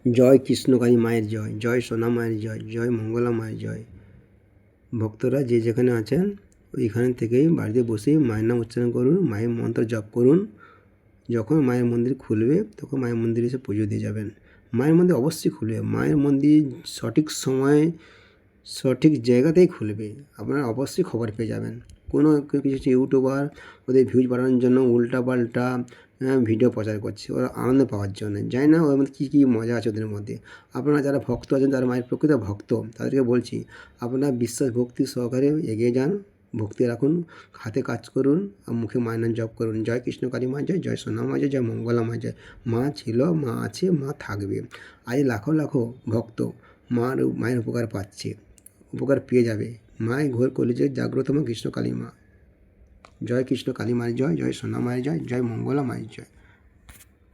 জয় কৃষ্ণকালী মায়ের জয়, জয় সোনা মায়ের জয়, জয় মঙ্গলা মায়ের জয়। ভক্তরা যে যেখানে আছেন ওইখান থেকেই বাড়িতে বসেই মায়ের নাম উচ্চারণ করুন, মায়ের মন্ত্র জপ করুন। যখন মায়ের মন্দির খুলবে তখন মায়ের মন্দিরে এসে পুজো দিয়ে যাবেন। মায়ের মন্দির অবশ্যই খুলবে, মায়ের মন্দির সঠিক সময়ে সঠিক জায়গাতেই খুলবে, আপনারা অবশ্যই খবর পেয়ে যাবেন। কোনো কিছু ইউটিউবার ওদের ভিউজ বাড়ানোর জন্য উল্টাপাল্টা ভিডিও প্রচার করছে, ওরা আনন্দ পাওয়ার জন্য। জানি না ওর মধ্যে কী কী মজা আছে ওদের মধ্যে। আপনারা যারা ভক্ত আছেন, যারা মায়ের প্রকৃত ভক্ত, তাদেরকে বলছি আপনারা বিশ্বাস ভক্তি সহকারে এগিয়ে যান, ভক্তি রাখুন, হাতে কাজ করুন আর মুখে মায়ের নাম জপ করুন। জয় কৃষ্ণকালী মা জয়, জয় সোনা মা জয়, জয় মঙ্গলা মা জয়। মা ছিল, মা আছে, মা থাকবে। আজ লাখো লাখো ভক্ত মায়ের উপকার পাচ্ছে, উপকার পেয়ে যাবে। মায়ের ঘোর কলিযুগের জাগ্রত মা কৃষ্ণকালী মা। জয় কৃষ্ণ কালী মায়ের জয়, জয় সোনা মায়ের জয়, জয় মঙ্গলা মায়ের জয়।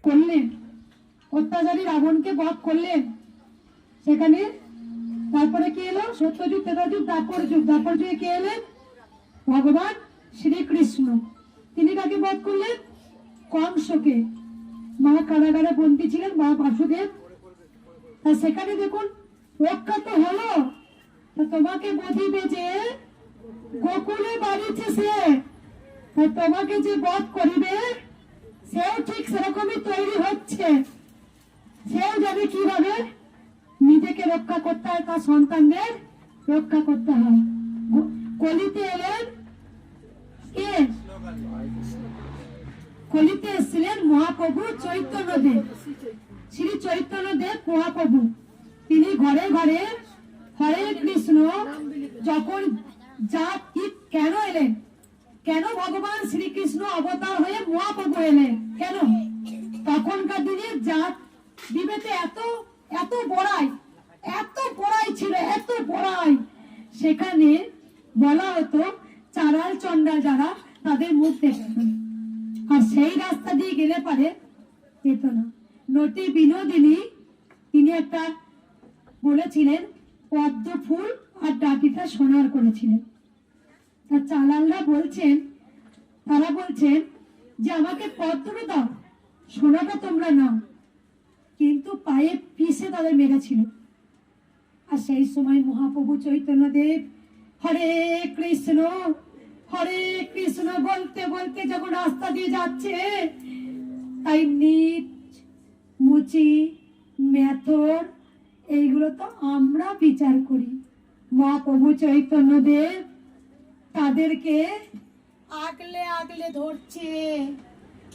করলেন অত্যাচারী রাবণকে বধ করলেন। সেখানে তারপরে কি এলো? সত্যযুগ, ত্রেতাযুগ, দ্বাপর যুগ। দ্বাপর যুগে কে এলেন? ভগবান শ্রীকৃষ্ণ। তিনি কাকে বধ করলেন? কংসকে। মা কারাগারে বন্দী ছিলেন, মা বাসুদেব। সেখানে দেখুন রক্ষা তো হলো, তোমাকে বধিবে যে গোকুলে বাড়িছে সে, তোমাকে যে বধ করিবে সেও ঠিক সেরকমই তৈরি হচ্ছে। সেও যাবে কিভাবে নিজেকে রক্ষা করতে হয়, তার সন্তানদের রক্ষা করতে হয়। কলিতে এলেন কে? কলিতে এসেছিলেন মহাপ্রভু চৈতন্যদেব, শ্রী চৈতন্যদেব মহাপ্রভু। তিনি ঘরে ঘরে হরে কৃষ্ণ যখন কেন এলেন? কেন ভগবান শ্রীকৃষ্ণ অবতার হয়ে মহাপ্রভু এলেন? কেন? তখনকার দিনে জাত বিবেতে এত এত বড়াই ছিল, এত বড়াই। সেখানে বলা হতো চারাল চন্ডাল যারা, তাদের মুখ দেখত না। আর সেই রাস্তা দিয়ে গেলে পারে যেত না। নটি বিনোদিনী তিনি একটা বলেছিলেন পদ্ম ফুল আর ডাটিটা সোনার করেছিলেন। তার চালালরা বলছেন, তারা বলছেন যে আমাকে পদ্মটা দাও, সোনাটা তোমরা নাও। কিন্তু পায়ে পিষে তাদের মেরেছিল। আর সেই সময় মহাপ্রভু চৈতন্যদেব হরে কৃষ্ণ বলতে বলতে যখন রাস্তা দিয়ে যাচ্ছে, তাই নিচ মুচি মেথর এইগুলো তো আমরা বিচার করি। মহাপ্রভু চৈতন্যদেব তাদেরকে আগলে আগলে ধরছে,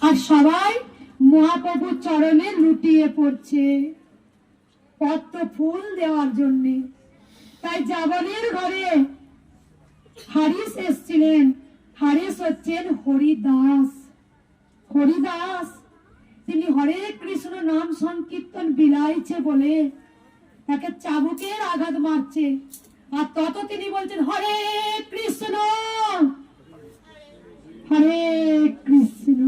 আর সবাই মহাপ্রভুর চরণে লুটিয়ে পড়ছে পদ্ম ফুল দেওয়ার জন্যে। তাই জাবনের ঘরে হারিস এসছিলেন। হারিস হচ্ছেন হরিদাস। তিনি হরে কৃষ্ণ নাম সংকীর্তন বিলাইছে বলে তাকে চাবুকের আঘাত মারছে, আর তত তিনি বলছেন হরে কৃষ্ণ হরে কৃষ্ণ।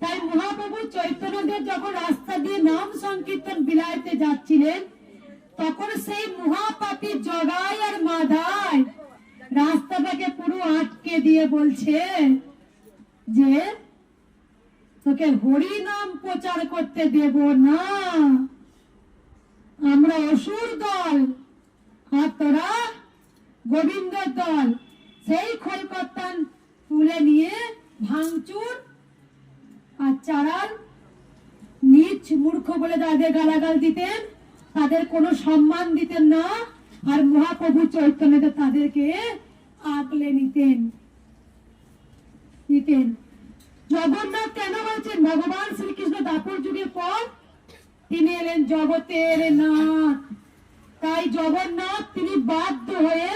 তাই মহাপ্রভু চৈতন্যদেব যখন রাস্তা দিয়ে নাম সংকীর্তন বিলাইতে যাচ্ছিলেন, তখন সেই মহাপাপী জগাই আর মাধাই রাস্তাটাকে পুরো আটকে দিয়ে বলছে যে তোকে হরি নাম প্রচার করতে দেব না, আমরা অসুর দল আর তোরা গোবিন্দ দল। সেই খলকত্তান তুলে নিয়ে ভাঙচুর আর চারাল নিচ মূর্খ বলে তাদের গালাগাল দিতেন, তাদের কোনো সম্মান দিতেন না। আর মহাপ্রভু চৈতন্যদেব তাদেরকে আগলে নিতেন। জগন্নাথ কেন বলছেন? ভগবান শ্রীকৃষ্ণ দ্বাপর যুগের পর তিনি এলেন জগতের নাথ। তাই জগন্নাথ তিনি বাধ্য হয়ে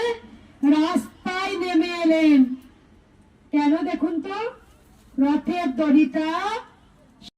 রাস্তায় নেমে এলেন। কেন দেখুন তো, রথের দড়িটা